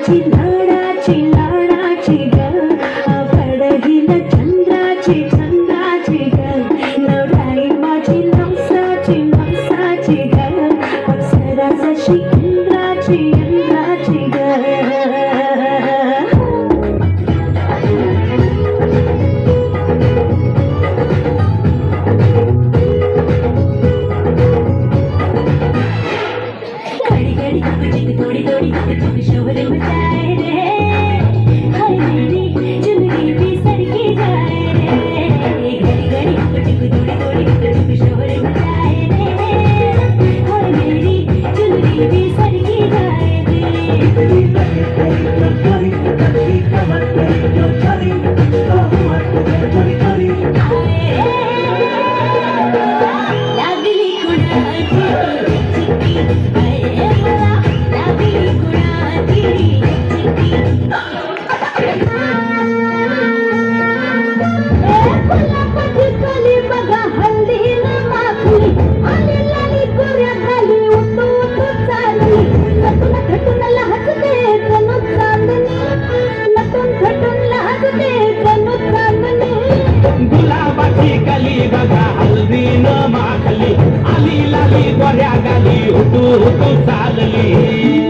लाडाची लाडाची ग पडहील चंद्राची चंद्राची ग नवराई माझी नवसाची नवसाची ग अप्सरा जशी इंद्राची इंद्राची ग थोड़ी थोड़ी शोर मचाए रे हाय मेरी चुनरी भी सरकी जाए रे घड़ी घड़ी थोड़ी थोड़ी शोर मचाए रे हाय मेरी चुनरी भी सरकी जाए लागली कुणाची गुलाबाची कली बघा हल्दी न माखली आली लाली गोऱ्या गाली हुतू हुतू चालली